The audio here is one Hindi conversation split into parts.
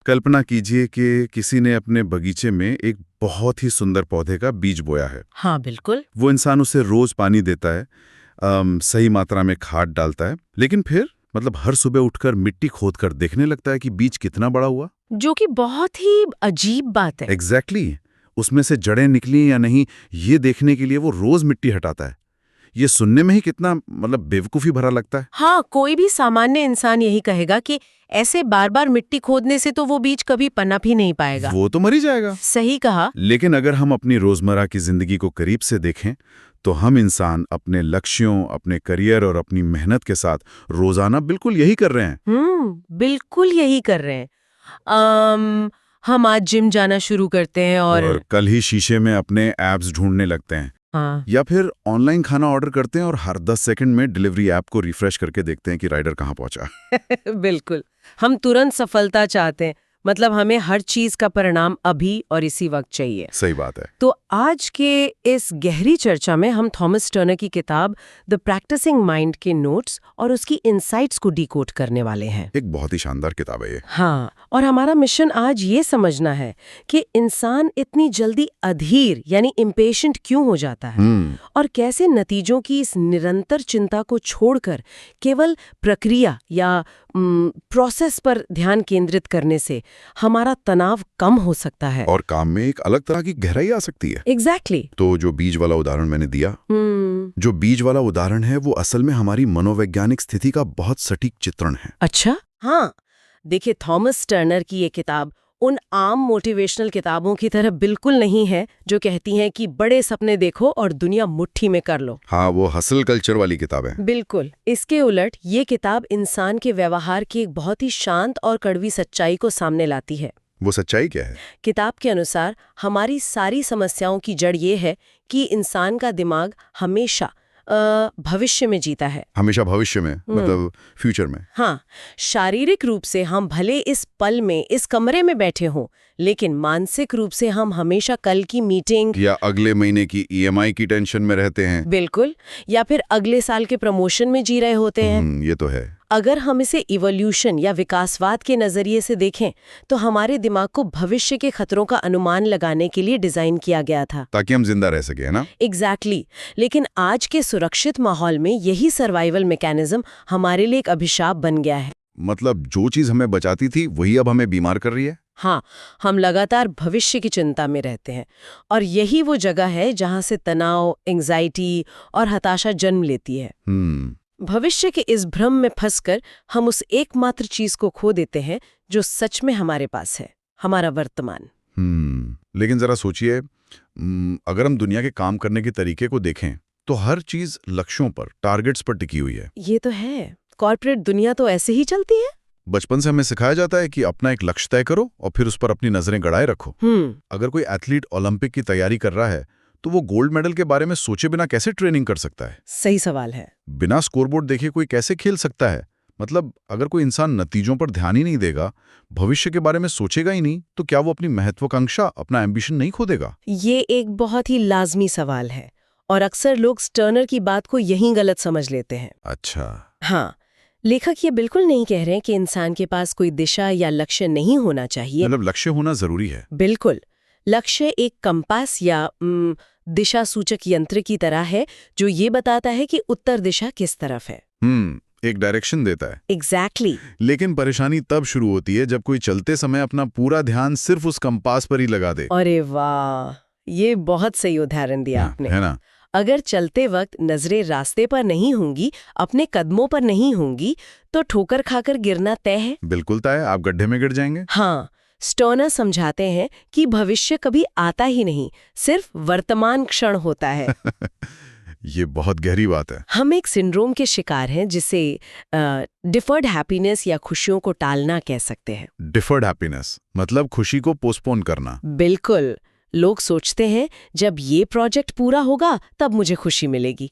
कल्पना कीजिए कि किसी ने अपने बगीचे में एक बहुत ही सुंदर पौधे का बीज बोया है। हाँ बिल्कुल। वो इंसान उसे रोज पानी देता है, सही मात्रा में खाद डालता है, लेकिन फिर हर सुबह उठकर मिट्टी खोदकर देखने लगता है कि बीज कितना बड़ा हुआ। जो कि बहुत ही अजीब बात है। एग्जैक्टली उसमें से जड़ें निकली या नहीं, ये देखने के लिए वो रोज मिट्टी हटाता है। ये सुनने में ही कितना बेवकूफी भरा लगता है। हाँ, कोई भी सामान्य इंसान यही कहेगा कि ऐसे बार बार मिट्टी खोदने से तो वो बीज कभी पनप ही नहीं पाएगा। वो तो मर ही जाएगा। सही कहा। लेकिन अगर हम अपनी रोजमर्रा की जिंदगी को करीब से देखें तो हम इंसान अपने लक्ष्यों, अपने करियर और अपनी मेहनत के साथ रोजाना बिल्कुल यही कर रहे हैं। बिल्कुल यही कर रहे हैं। हम आज जिम जाना शुरू करते हैं और कल ही शीशे में अपने एब्स ढूंढने लगते हैं। हाँ। या फिर ऑनलाइन खाना ऑर्डर करते हैं और हर 10 सेकंड में डिलीवरी ऐप को रिफ्रेश करके देखते हैं कि राइडर कहाँ पहुंचा। बिल्कुल, हम तुरंत सफलता चाहते हैं। हमें हर चीज का परिणाम अभी और इसी वक्त चाहिए। सही बात है। तो आज के इस गहरी चर्चा में हम थॉमस टर्नर की किताब द प्रैक्टिसिंग माइंड के नोट्स और उसकी इनसाइट्स को डिकोड करने वाले हैं। एक बहुत ही शानदार किताब है ये। हाँ, और हमारा मिशन आज ये समझना है कि इंसान इतनी जल्दी अधीर यानी इम्पेशेंट क्यों हो जाता है और कैसे नतीजों की इस निरंतर चिंता को छोड़कर केवल प्रक्रिया या प्रोसेस पर ध्यान केंद्रित करने से हमारा तनाव कम हो सकता है और काम में एक अलग तरह की गहराई आ सकती है। एग्जैक्टली। तो जो बीज वाला उदाहरण मैंने दिया, जो बीज वाला उदाहरण है वो असल में हमारी मनोवैज्ञानिक स्थिति का बहुत सटीक चित्रण है। अच्छा। हाँ, देखिए थॉमस टर्नर की ये किताब उन आम मोटिवेशनल किताबों की तरह बिल्कुल नहीं है जो कहती हैं कि बड़े सपने देखो और दुनिया मुट्ठी में कर लो। हाँ, वो हसल कल्चर वाली किताब है। बिल्कुल। इसके उलट ये किताब इंसान के व्यवहार की एक बहुत ही शांत और कड़वी सच्चाई को सामने लाती है। वो सच्चाई क्या है? मतलब के अनुसार हमारी सारी समस्याओं की जड़ ये है कि इंसान का दिमाग हमेशा भविष्य में जीता है। हमेशा भविष्य में, मतलब फ्यूचर में। हाँ, शारीरिक रूप से हम भले इस पल में इस कमरे में बैठे हों, लेकिन मानसिक रूप से हम हमेशा कल की मीटिंग या अगले महीने की ईएमआई की टेंशन में रहते हैं। बिल्कुल, या फिर अगले साल के प्रमोशन में जी रहे होते हैं। ये तो है। अगर हम इसे इवोल्यूशन या विकासवाद के नजरिए से देखें तो हमारे दिमाग को भविष्य के खतरों का अनुमान लगाने के लिए डिजाइन किया गया था, ताकि हम जिंदा रह सके, है ना? एग्जैक्टली। लेकिन आज के सुरक्षित माहौल में यही सर्वाइवल मैकेनिज्म हमारे लिए एक अभिशाप बन गया है। मतलब जो चीज हमें बचाती थी वही अब हमें बीमार कर रही है। हाँ, हम लगातार भविष्य की चिंता में रहते हैं और यही वो जगह है जहां से तनाव, एंजाइटी और हताशा जन्म लेती है। भविष्य के इस भ्रम में फंसकर हम उस एकमात्र चीज को खो देते हैं जो सच में हमारे पास है, हमारा वर्तमान। लेकिन जरा सोचिए, अगर हम दुनिया के काम करने के तरीके को देखें तो हर चीज लक्ष्यों पर, टारगेट्स पर टिकी हुई है। ये तो है, कॉर्पोरेट दुनिया तो ऐसे ही चलती है। बचपन से हमें सिखाया जाता है कि अपना एक लक्ष्य तय करो और फिर उस पर अपनी नजरें गड़ाए रखो। अगर कोई एथलीट ओलंपिक की तैयारी कर रहा है तो वो गोल्ड मेडल के बारे में सोचे बिना कैसे ट्रेनिंग कर सकता है? सही सवाल है। बिना स्कोरबोर्ड देखे कोई कैसे खेल सकता है? अगर कोई इंसान नतीजों पर ध्यान ही नहीं देगा, भविष्य के बारे में सोचेगा ही नहीं, तो क्या वो अपनी महत्वाकांक्षा, अपना एम्बिशन नहीं खो देगा? ये एक बहुत ही लाजमी सवाल है और अक्सर लोग टर्नर की बात को यहीं गलत समझ लेते हैं। अच्छा। हाँ, लेखक ये बिल्कुल नहीं कह रहे कि इंसान के पास कोई दिशा या लक्ष्य नहीं होना चाहिए। लक्ष्य होना जरूरी है। बिल्कुल। लक्ष्य एक कंपास या दिशा सूचक यंत्र की तरह है जो ये बताता है कि उत्तर दिशा किस तरफ है। एक डायरेक्शन देता है। एग्जैक्टली। लेकिन परेशानी तब शुरू होती है जब कोई चलते समय अपना पूरा ध्यान सिर्फ उस कंपास पर ही लगा दे। अरे वाह, ये बहुत सही उदाहरण दिया आपने, है ना? अगर चलते वक्त नजरें रास्ते पर नहीं होंगी, अपने कदमों पर नहीं होंगी, तो ठोकर खाकर गिरना तय है। बिल्कुल तय है, आप गड्ढे में गिर जाएंगे। हाँ, टर्नर समझाते हैं कि भविष्य कभी आता ही नहीं, सिर्फ वर्तमान क्षण होता है। ये बहुत गहरी बात है। हम एक सिंड्रोम के शिकार हैं जिसे डिफर्ड हैप्पीनेस या खुशियों को टालना कह सकते हैं। डिफर्ड हैप्पीनेस मतलब खुशी को पोस्टपोन करना। बिल्कुल। लोग सोचते हैं जब ये प्रोजेक्ट पूरा होगा तब मुझे खुशी मिलेगी,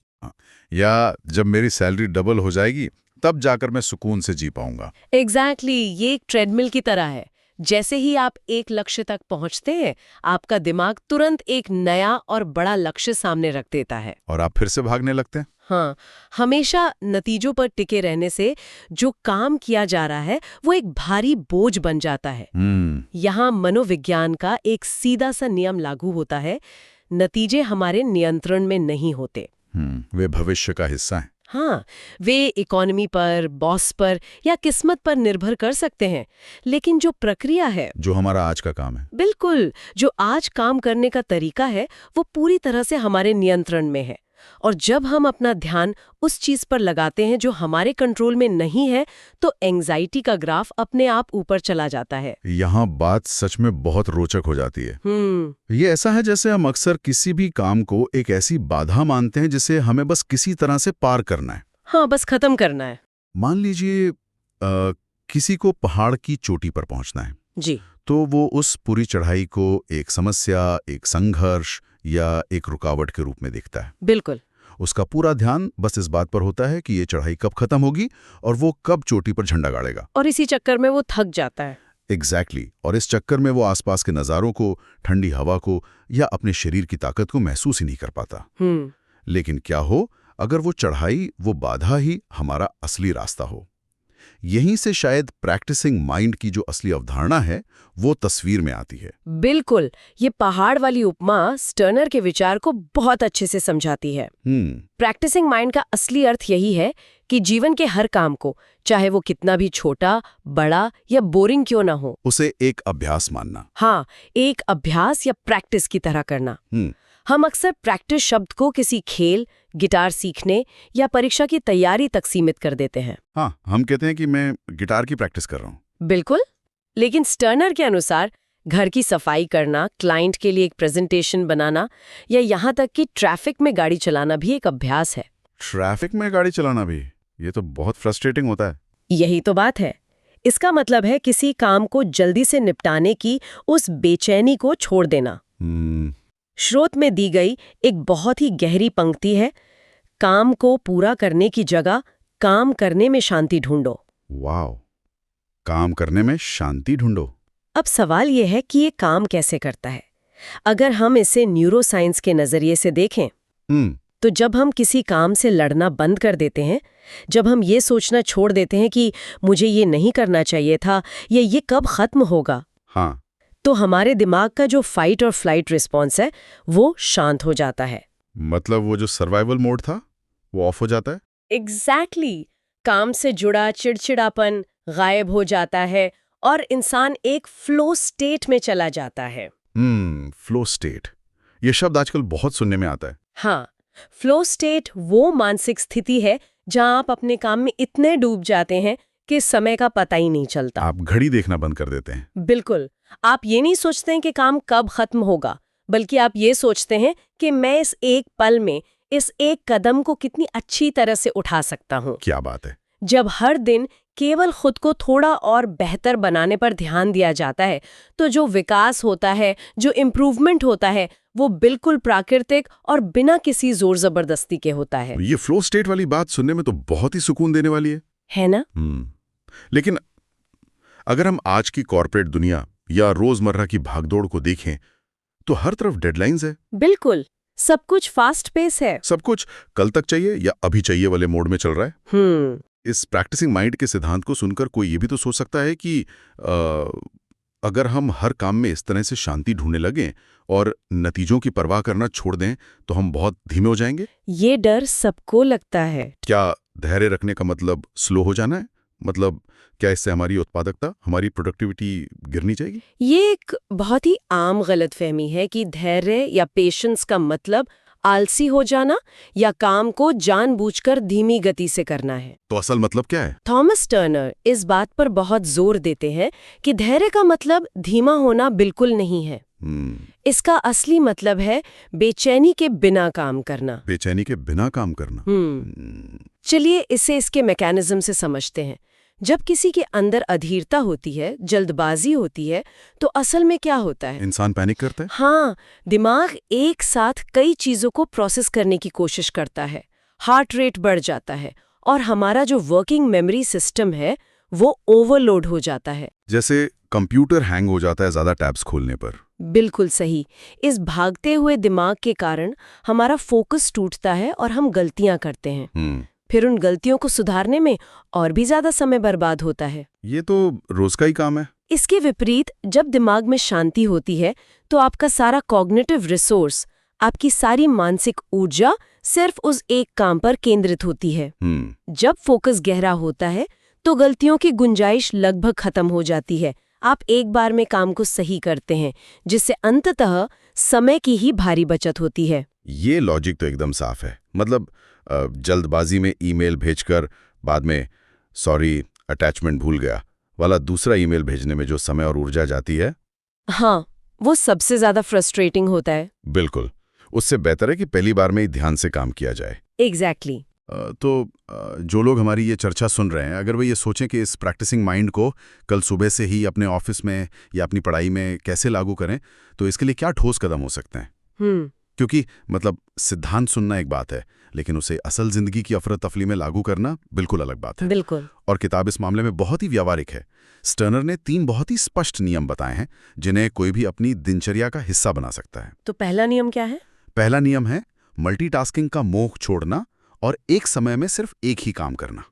या जब मेरी सैलरी डबल हो जाएगी तब जाकर मैं सुकून से जी पाऊंगा। एग्जैक्टली। ये एक ट्रेडमिल की तरह है जैसे ही आप एक लक्ष्य तक पहुंचते हैं, आपका दिमाग तुरंत एक नया और बड़ा लक्ष्य सामने रख देता है और आप फिर से भागने लगते हैं। हाँ, हमेशा नतीजों पर टिके रहने से जो काम किया जा रहा है वो एक भारी बोझ बन जाता है। यहाँ मनोविज्ञान का एक सीधा सा नियम लागू होता है, नतीजे हमारे नियंत्रण में नहीं होते। वे भविष्य का हिस्सा हैं। हाँ, वे इकोनॉमी पर, बॉस पर या किस्मत पर निर्भर कर सकते हैं, लेकिन जो प्रक्रिया है, जो हमारा आज का काम है, बिल्कुल, जो आज काम करने का तरीका है, वो पूरी तरह से हमारे नियंत्रण में है। और जब हम अपना ध्यान उस चीज पर लगाते हैं जो हमारे कंट्रोल में नहीं है, तो एंजाइटी का ग्राफ अपने आप ऊपर चला जाता है। यहाँ बात सच में बहुत रोचक हो जाती है। ये ऐसा है जैसे हम अक्सर किसी भी काम को एक ऐसी बाधा मानते हैं जिसे हमें बस किसी तरह से पार करना है। हाँ, बस खत्म करना है। मान लीजिए किसी को पहाड़ की चोटी पर पहुंचना है जी, तो वो उस पूरी चढ़ाई को एक समस्या, एक संघर्ष या एक रुकावट के रूप में देखता है। बिल्कुल। उसका पूरा ध्यान बस इस बात पर होता है कि ये चढ़ाई कब खत्म होगी और वो कब चोटी पर झंडा गाड़ेगा। और इसी चक्कर में वो थक जाता है। एग्जैक्टली। और इस चक्कर में वो आसपास के नज़ारों को, ठंडी हवा को या अपने शरीर की ताकत को महसूस ही नहीं कर पाता। लेकिन क्या हो अगर वो चढ़ाई, वो बाधा ही हमारा असली रास्ता हो? यहीं से शायद प्रैक्टिसिंग माइंड की जो असली अवधारणा है वो तस्वीर में आती है। बिल्कुल, ये पहाड़ वाली उपमा स्टर्नर के विचार को बहुत अच्छे से समझाती है। प्रैक्टिसिंग माइंड का असली अर्थ यही है कि जीवन के हर काम को, चाहे वो कितना भी छोटा, बड़ा या बोरिंग क्यों ना हो, उसे एक अभ्यास मानना। हाँ, एक अभ्यास या प्रैक्टिस की तरह करना। हम अक्सर प्रैक्टिस शब्द को किसी खेल, गिटार सीखने या परीक्षा की तैयारी तक सीमित कर देते हैं। हाँ, हम कहते हैं कि मैं गिटार की प्रैक्टिस कर रहा हूँ। बिल्कुल, लेकिन स्टर्नर के अनुसार घर की सफाई करना, क्लाइंट के लिए एक प्रेजेंटेशन बनाना या यहाँ तक कि ट्रैफिक में गाड़ी चलाना भी एक अभ्यास है। ट्रैफिक में गाड़ी चलाना भी? ये तो बहुत फ्रस्ट्रेटिंग होता है। यही तो बात है। इसका मतलब है किसी काम को जल्दी से निपटाने की उस बेचैनी को छोड़ देना। स्रोत में दी गई एक बहुत ही गहरी पंक्ति है, काम को पूरा करने की जगह काम करने में शांति ढूंढो। वाह, काम करने में शांति ढूंढो। अब सवाल यह है कि ये काम कैसे करता है। अगर हम इसे न्यूरोसाइंस के नजरिए से देखें, तो जब हम किसी काम से लड़ना बंद कर देते हैं, जब हम ये सोचना छोड़ देते हैं कि मुझे ये नहीं करना चाहिए था या ये कब खत्म होगा, हाँ, तो हमारे दिमाग का जो फाइट और फ्लाइट रिस्पॉन्स है वो शांत हो जाता है। मतलब वो जो सर्वाइवल मोड था वो ऑफ हो जाता है। एग्जैक्टली। काम से जुड़ा चिड़चिड़ापन गायब हो जाता है और इंसान एक फ्लो स्टेट में चला जाता है। फ्लो स्टेट, ये शब्द आजकल बहुत सुनने में आता है। हाँ, फ्लो स्टेट वो मानसिक स्थिति है जहां आप अपने काम में इतने डूब जाते हैं कि समय का पता ही नहीं चलता। आप घड़ी देखना बंद कर देते हैं। बिल्कुल, आप ये नहीं सोचते हैं कि काम कब खत्म होगा, बल्कि आप ये सोचते हैं कि मैं इस एक पल में इस एक कदम को कितनी अच्छी तरह से उठा सकता हूँ। क्या बात है। जब हर दिन केवल खुद को थोड़ा और बेहतर बनाने पर ध्यान दिया जाता है, तो जो विकास होता है, जो इम्प्रूवमेंट होता है, वो बिल्कुल प्राकृतिक और बिना किसी जोर जबरदस्ती के होता है। ये फ्लो स्टेट वाली बात सुनने में तो बहुत ही सुकून देने वाली है ना? लेकिन अगर हम आज की कॉर्पोरेट दुनिया या रोजमर्रा की भागदौड़ को देखें तो हर तरफ डेडलाइंस है। बिल्कुल, सब कुछ फास्ट पेस है। सब कुछ कल तक चाहिए या अभी चाहिए वाले मोड में चल रहा है। इस प्रैक्टिसिंग माइंड के सिद्धांत को सुनकर कोई ये भी तो सोच सकता है कि अगर हम हर काम में इस तरह से शांति ढूंढने लगें और नतीजों की परवाह करना छोड़ दें तो हम बहुत धीमे हो जाएंगे। ये डर सबको लगता है। क्या धैर्य रखने का मतलब स्लो हो जाना है? मतलब क्या इससे हमारी उत्पादकता, हमारी प्रोडक्टिविटी गिरनी चाहिए? ये एक बहुत ही आम गलतफहमी है कि धैर्य या पेशेंस का मतलब आलसी हो जाना या काम को जानबूझकर धीमी गति से करना है। तो असल मतलब क्या है? थॉमस टर्नर इस बात पर बहुत जोर देते हैं कि धैर्य का मतलब धीमा होना बिल्कुल नहीं है। इसका असली मतलब है बेचैनी के बिना काम करना। बेचैनी के बिना काम करना। चलिए इसे इसके मैकेनिज्म से समझते हैं। जब किसी के अंदर अधीरता होती है, जल्दबाजी होती है, तो असल में क्या होता है? इंसान पैनिक करता है। हाँ, दिमाग एक साथ कई चीजों को प्रोसेस करने की कोशिश करता है, हार्ट रेट बढ़ जाता है और हमारा जो वर्किंग मेमोरी सिस्टम है वो ओवरलोड हो जाता है। जैसे कंप्यूटर हैंग हो जाता है ज़्यादा टैब्स खोलने पर। बिल्कुल सही। इस भागते हुए दिमाग के कारण हमारा फोकस टूटता है और हम गलतियां करते हैं। फिर उन गलतियों को सुधारने में और भी ज्यादा समय बर्बाद होता है। ये तो रोज का ही काम है। इसके विपरीत जब दिमाग में शांति होती है तो आपका सारा कॉग्निटिव रिसोर्स, आपकी सारी मानसिक ऊर्जा सिर्फ उस एक काम पर केंद्रित होती है। जब फोकस गहरा होता है तो गलतियों की गुंजाइश लगभग खत्म हो जाती है। आप एक बार में काम को सही करते हैं, जिससे अंततः समय की ही भारी बचत होती है। ये लॉजिक तो एकदम साफ है। मतलब जल्दबाजी में ईमेल भेजकर बाद में सॉरी अटैचमेंट भूल गया वाला दूसरा ईमेल भेजने में जो समय और ऊर्जा जाती है, हाँ, वो सबसे ज्यादा फ्रस्ट्रेटिंग होता है। बिल्कुल। उससे बेहतर है कि पहली बार में ही ध्यान से काम किया जाए। एग्जैक्टली। तो जो लोग हमारी ये चर्चा सुन रहे हैं, अगर वो ये सोचें कि इस प्रैक्टिसिंग माइंड को कल सुबह से ही अपने ऑफिस में या अपनी पढ़ाई में कैसे लागू करें, तो इसके लिए क्या ठोस कदम हो सकते हैं? क्योंकि मतलब सिद्धांत सुनना एक बात है, लेकिन उसे असल जिंदगी की अफरा तफली में लागू करना बिल्कुल अलग बात है। बिल्कुल। और किताब इस मामले में बहुत ही व्यावहारिक है। स्टर्नर ने 3 बहुत ही स्पष्ट नियम बताए हैं जिन्हें कोई भी अपनी दिनचर्या का हिस्सा बना सकता है। तो पहला नियम क्या है? पहला नियम है मल्टीटास्किंग का मोह छोड़ना और एक समय में सिर्फ एक ही काम करना।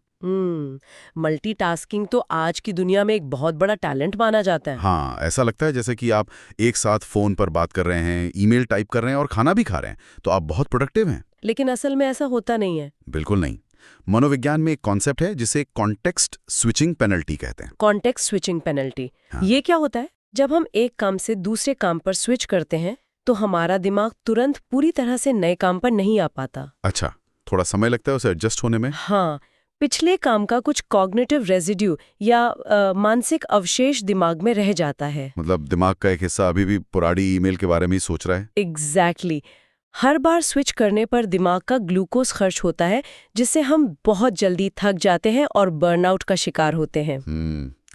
मल्टीटास्किंग तो आज की दुनिया में एक बहुत बड़ा टैलेंट माना जाता है। हाँ, ऐसा लगता है जैसे कि आप एक साथ फोन पर बात कर रहे हैं, ईमेल टाइप कर रहे हैं और खाना भी खा रहे हैं, तो आप बहुत प्रोडक्टिव हैं। लेकिन असल में ऐसा होता नहीं है। बिल्कुल नहीं। मनोविज्ञान में एक कॉन्सेप्ट है जिसे कॉन्टेक्स्ट स्विचिंग पेनल्टी कहते हैं। Context switching penalty. हाँ। ये क्या होता है? जब हम एक काम से दूसरे काम पर स्विच करते हैं तो हमारा दिमाग तुरंत पूरी तरह से नए काम पर नहीं आ पाता। अच्छा, थोड़ा समय लगता है उसे एडजस्ट होने में। हाँ, पिछले काम का कुछ कॉग्निटिव रेजिड्यू या मानसिक अवशेष दिमाग में रह जाता है। मतलब दिमाग का एक हिस्सा अभी भी पुरानी ईमेल के बारे में ही सोच रहा है। एग्जैक्टली। हर बार स्विच करने पर दिमाग का ग्लूकोज खर्च होता है, जिससे हम बहुत जल्दी थक जाते हैं और बर्नआउट का शिकार होते हैं।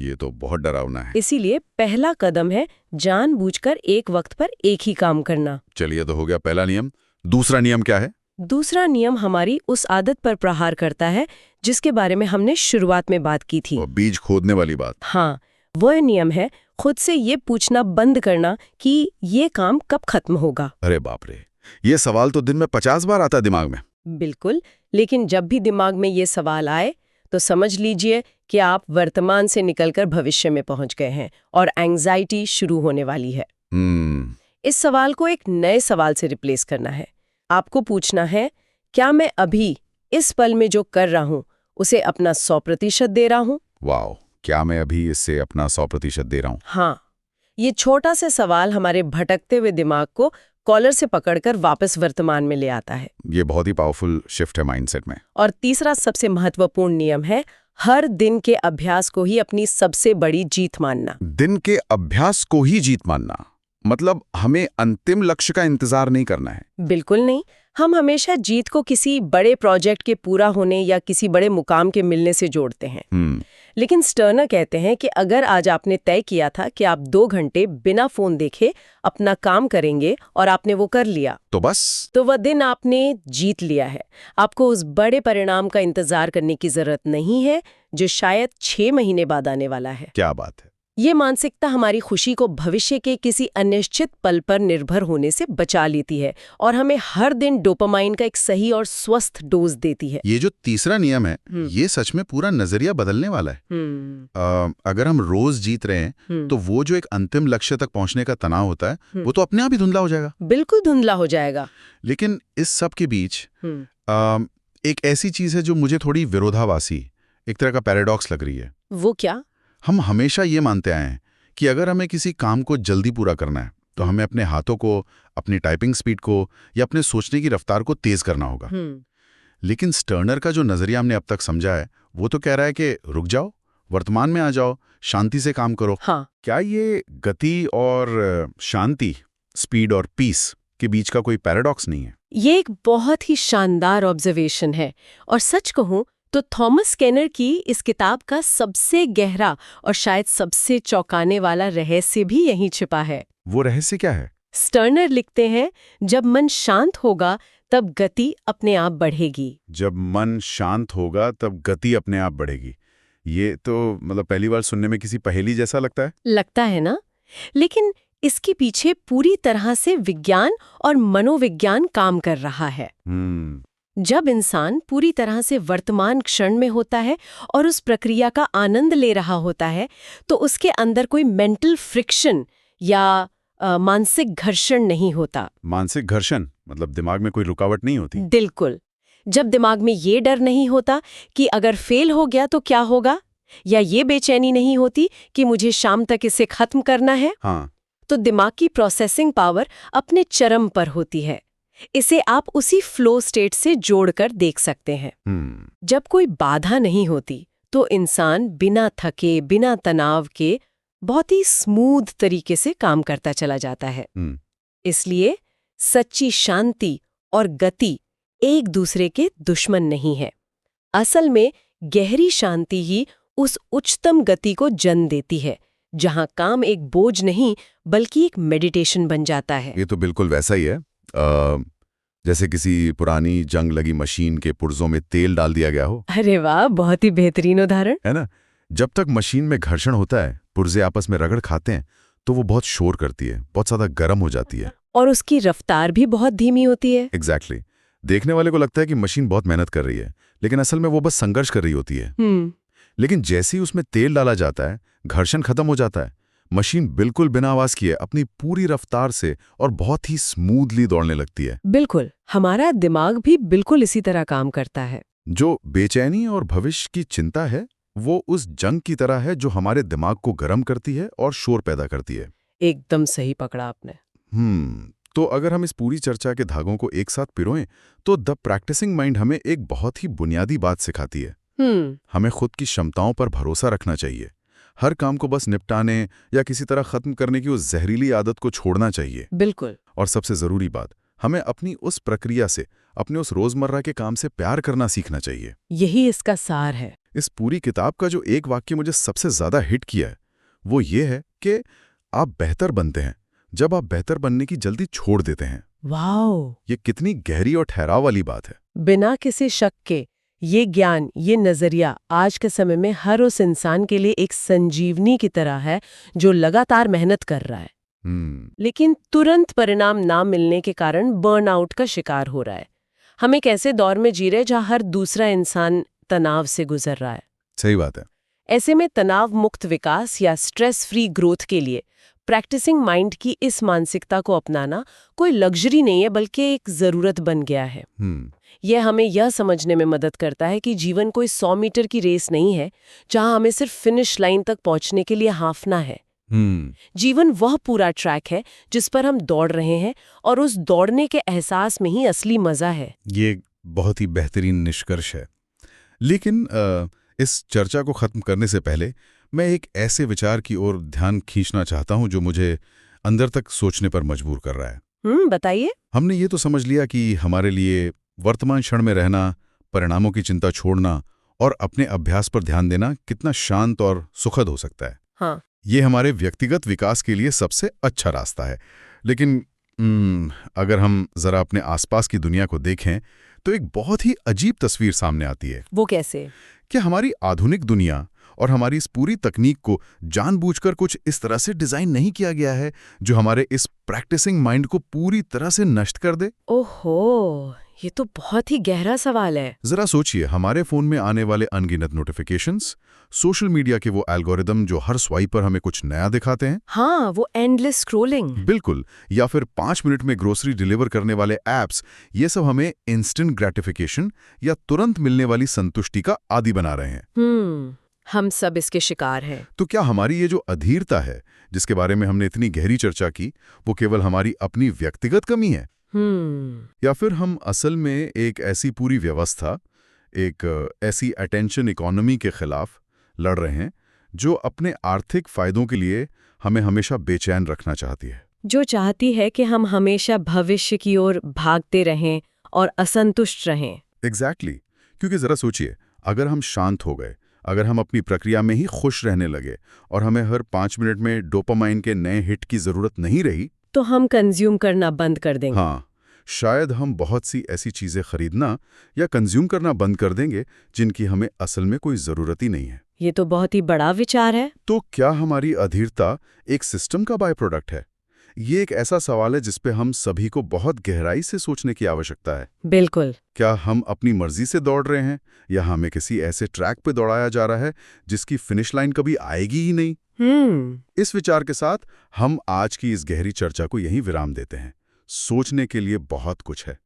ये तो बहुत डरावना है। इसीलिए पहला कदम है जानबूझकर एक वक्त पर एक ही काम करना। चलिए, तो हो गया पहला नियम। दूसरा नियम क्या है? दूसरा नियम हमारी उस आदत पर प्रहार करता है जिसके बारे में हमने शुरुआत में बात की थी। और बीज खोदने वाली बात। हाँ, वो नियम है खुद से ये पूछना बंद करना कि ये काम कब खत्म होगा। अरे बाप रे, ये सवाल तो दिन में 50 बार आता है दिमाग में। बिल्कुल, लेकिन जब भी दिमाग में ये सवाल आए तो समझ लीजिए कि आप वर्तमान से निकलकर भविष्य में पहुंच गए हैं और एंग्जाइटी शुरू होने वाली है। इस सवाल को एक नए सवाल से रिप्लेस करना है। आपको पूछना है, क्या मैं अभी इस पल में जो कर रहा हूं उसे अपना 100% दे रहा हूं? वाओ, क्या मैं अभी इससे अपना 100% दे रहा हूं? हाँ, ये छोटा सा सवाल हमारे भटकते हुए दिमाग को कॉलर से पकड़कर वापस वर्तमान में ले आता है। ये बहुत ही पावरफुल शिफ्ट है माइंडसेट में। और तीसरा सबसे महत्वपूर्ण नियम है हर दिन के अभ्यास को ही अपनी सबसे बड़ी जीत मानना। दिन के अभ्यास को ही जीत मानना मतलब हमें अंतिम लक्ष्य का इंतजार नहीं करना है। बिल्कुल नहीं। हम हमेशा जीत को किसी बड़े प्रोजेक्ट के पूरा होने या किसी बड़े मुकाम के मिलने से जोड़ते हैं। लेकिन स्टर्नर कहते हैं कि अगर आज आपने तय किया था कि आप 2 घंटे बिना फोन देखे अपना काम करेंगे और आपने वो कर लिया, तो बस, तो वह दिन आपने जीत लिया है। आपको उस बड़े परिणाम का इंतजार करने की जरूरत नहीं है जो शायद 6 महीने बाद आने वाला है। क्या बात है। ये मानसिकता हमारी खुशी को भविष्य के किसी अनिश्चित पल पर निर्भर होने से बचा लेती है और हमें हर दिन डोपामाइन का एक सही और स्वस्थ डोज देती है। ये जो तीसरा नियम है, ये सच में पूरा नजरिया बदलने वाला है। अगर हम रोज जीत रहे हैं तो वो जो एक अंतिम लक्ष्य तक पहुंचने का तनाव होता है वो तो अपने आप ही धुंधला हो जाएगा। बिल्कुल धुंधला हो जाएगा। लेकिन इस सब के बीच एक ऐसी चीज है जो मुझे थोड़ी विरोधाभासी, एक तरह का पैराडॉक्स लग रही है। वो क्या? हम हमेशा ये मानते आए हैं कि अगर हमें किसी काम को जल्दी पूरा करना है तो हमें अपने हाथों को, अपनी टाइपिंग स्पीड को या अपने सोचने की रफ्तार को तेज करना होगा। लेकिन स्टर्नर का जो नजरिया हमने अब तक समझा है वो तो कह रहा है कि रुक जाओ, वर्तमान में आ जाओ, शांति से काम करो। हाँ। क्या ये गति और शांति, स्पीड और पीस के बीच का कोई पैराडॉक्स नहीं है? ये एक बहुत ही शानदार ऑब्जर्वेशन है और सच कहूं तो थॉमस स्किनर की इस किताब का सबसे गहरा और शायद सबसे चौंकाने वाला रहस्य भी यहीं छिपा है। वो रहस्य क्या है? स्टर्नर लिखते हैं, जब मन शांत होगा तब गति अपने आप बढ़ेगी। जब मन शांत होगा तब गति अपने आप बढ़ेगी। ये तो मतलब पहली बार सुनने में किसी पहेली जैसा लगता है। लगता है ना? लेकिन इसके पीछे पूरी तरह से विज्ञान और मनोविज्ञान काम कर रहा है। जब इंसान पूरी तरह से वर्तमान क्षण में होता है और उस प्रक्रिया का आनंद ले रहा होता है, तो उसके अंदर कोई मेंटल फ्रिक्शन या मानसिक घर्षण नहीं होता। मानसिक घर्षण मतलब दिमाग में कोई रुकावट नहीं होती। बिल्कुल। जब दिमाग में ये डर नहीं होता कि अगर फेल हो गया तो क्या होगा, या ये बेचैनी नहीं होती कि मुझे शाम तक इसे खत्म करना है, हाँ। तो दिमाग की प्रोसेसिंग पावर अपने चरम पर होती है। इसे आप उसी फ्लो स्टेट से जोड़कर देख सकते हैं। जब कोई बाधा नहीं होती तो इंसान बिना थके, बिना तनाव के बहुत ही स्मूथ तरीके से काम करता चला जाता है। इसलिए सच्ची शांति और गति एक दूसरे के दुश्मन नहीं है। असल में गहरी शांति ही उस उच्चतम गति को जन्म देती है, जहां काम एक बोझ नहीं बल्कि एक मेडिटेशन बन जाता है। ये तो बिल्कुल वैसा ही है जैसे किसी पुरानी जंग लगी मशीन के पुर्जों में तेल डाल दिया गया हो। अरे वाह, बहुत ही बेहतरीन उदाहरण है ना। जब तक मशीन में घर्षण होता है, पुर्जे आपस में रगड़ खाते हैं, तो वो बहुत शोर करती है, बहुत ज्यादा गर्म हो जाती है और उसकी रफ्तार भी बहुत धीमी होती है। एग्जैक्टली। देखने वाले को लगता है कि मशीन बहुत मेहनत कर रही है, लेकिन असल में वो बस संघर्ष कर रही होती है। लेकिन जैसे ही उसमें तेल डाला जाता है, घर्षण खत्म हो जाता है, मशीन बिल्कुल बिना आवाज किए अपनी पूरी रफ्तार से और बहुत ही स्मूथली दौड़ने लगती है। बिल्कुल, हमारा दिमाग भी बिल्कुल इसी तरह काम करता है। जो बेचैनी और भविष्य की चिंता है, वो उस जंग की तरह है जो हमारे दिमाग को गर्म करती है और शोर पैदा करती है। एकदम सही पकड़ा आपने। तो अगर हम इस पूरी चर्चा के धागों को एक साथ पिरोएं, तो द प्रैक्टिसिंग माइंड हमें एक बहुत ही बुनियादी बात सिखाती है। हमें खुद की क्षमताओं पर भरोसा रखना चाहिए। हर काम को बस निपटाने या किसी तरह खत्म करने की उस जहरीली आदत को छोड़ना चाहिए। बिल्कुल। और सबसे जरूरी बात, हमें अपनी उस प्रक्रिया से, अपने उस रोजमर्रा के काम से प्यार करना सीखना चाहिए। यही इसका सार है। इस पूरी किताब का जो एक वाक्य मुझे सबसे ज्यादा हिट किया है, वो ये है कि आप बेहतर बनते हैं जब आप बेहतर बनने की जल्दी छोड़ देते हैं। वाओ! ये कितनी गहरी और ठहराव वाली बात है। बिना किसी शक के ये ज्ञान, ये नजरिया आज के समय में हर उस इंसान के लिए एक संजीवनी की तरह है जो लगातार मेहनत कर रहा है, लेकिन तुरंत परिणाम ना मिलने के कारण बर्नआउट का शिकार हो रहा है। हम एक ऐसे दौर में जी रहे जहां हर दूसरा इंसान तनाव से गुजर रहा है। सही बात है। ऐसे में तनाव मुक्त विकास या स्ट्रेस फ्री ग्रोथ के लिए प्रैक्टिसिंग माइंड की इस मानसिकता को अपनाना कोई लग्जरी नहीं है, बल्कि एक जरूरत बन गया है। यह हमें यह समझने में मदद करता है कि जीवन कोई 100 मीटर की रेस नहीं है जहां हमें सिर्फ फिनिश लाइन तक पहुंचने के लिए हांफना है। जीवन वह पूरा ट्रैक है जिस पर हम दौड़ रहे हैं, और उस दौड़ने के एहसास में ही असली मजा है। ये बहुत ही बेहतरीन निष्कर्ष है। लेकिन इस चर्चा को खत्म करने से पहले मैं एक ऐसे विचार की ओर ध्यान खींचना चाहता हूं जो मुझे अंदर तक सोचने पर मजबूर कर रहा है। बताइए। हमने ये तो समझ लिया कि हमारे लिए वर्तमान क्षण में रहना, परिणामों की चिंता छोड़ना और अपने अभ्यास पर ध्यान देना कितना शांत और सुखद हो सकता है। हाँ। ये हमारे व्यक्तिगत विकास के लिए सबसे अच्छा रास्ता है। लेकिन अगर हम जरा अपने आसपास की दुनिया को देखें तो एक बहुत ही अजीब तस्वीर सामने आती है। वो कैसे? कि हमारी आधुनिक दुनिया और हमारी इस पूरी तकनीक को जानबूझकर कुछ इस तरह से डिजाइन नहीं किया गया है जो हमारे इस प्रैक्टिसिंग माइंड को पूरी तरह से नष्ट कर दे। ओहो, ये तो बहुत ही गहरा सवाल है। जरा सोचिए, हमारे फोन में आने वाले अनगिनत नोटिफिकेशंस, सोशल मीडिया के वो एल्गोरिदम जो हर स्वाइप पर हमें कुछ नया दिखाते हैं। हाँ, वो एंडलेस स्क्रॉलिंग। बिल्कुल। या फिर 5 मिनट में ग्रोसरी डिलीवर करने वाले एप्स, ये सब हमें इंस्टेंट ग्रेटिफिकेशन या तुरंत मिलने वाली संतुष्टि का आदी बना रहे हैं। हम सब इसके शिकार हैं। तो क्या हमारी ये जो अधीरता है जिसके बारे में हमने इतनी गहरी चर्चा की, वो केवल हमारी अपनी व्यक्तिगत कमी है? या फिर हम असल में एक ऐसी पूरी व्यवस्था, एक ऐसी अटेंशन इकोनॉमी के खिलाफ लड़ रहे हैं जो अपने आर्थिक फायदों के लिए हमें हमेशा बेचैन रखना चाहती है, जो चाहती है कि हम हमेशा भविष्य की ओर भागते रहें और असंतुष्ट रहें। एग्जैक्टली। क्योंकि जरा सोचिए, अगर हम शांत हो गए, अगर हम अपनी प्रक्रिया में ही खुश रहने लगे और हमें हर 5 मिनट में डोपामाइन के नए हिट की जरूरत नहीं रही, तो हम कंज्यूम करना बंद कर देंगे। हाँ, शायद हम बहुत सी ऐसी चीजें खरीदना या कंज्यूम करना बंद कर देंगे जिनकी हमें असल में कोई जरूरत ही नहीं है। ये तो बहुत ही बड़ा विचार है। तो क्या हमारी अधीरता एक सिस्टम का बाय प्रोडक्ट है? ये एक ऐसा सवाल है जिस पे हम सभी को बहुत गहराई से सोचने की आवश्यकता है। बिल्कुल। क्या हम अपनी मर्जी से दौड़ रहे हैं या हमें किसी ऐसे ट्रैक पे दौड़ाया जा रहा है जिसकी फिनिश लाइन कभी आएगी ही नहीं? इस विचार के साथ हम आज की इस गहरी चर्चा को यहीं विराम देते हैं। सोचने के लिए बहुत कुछ है।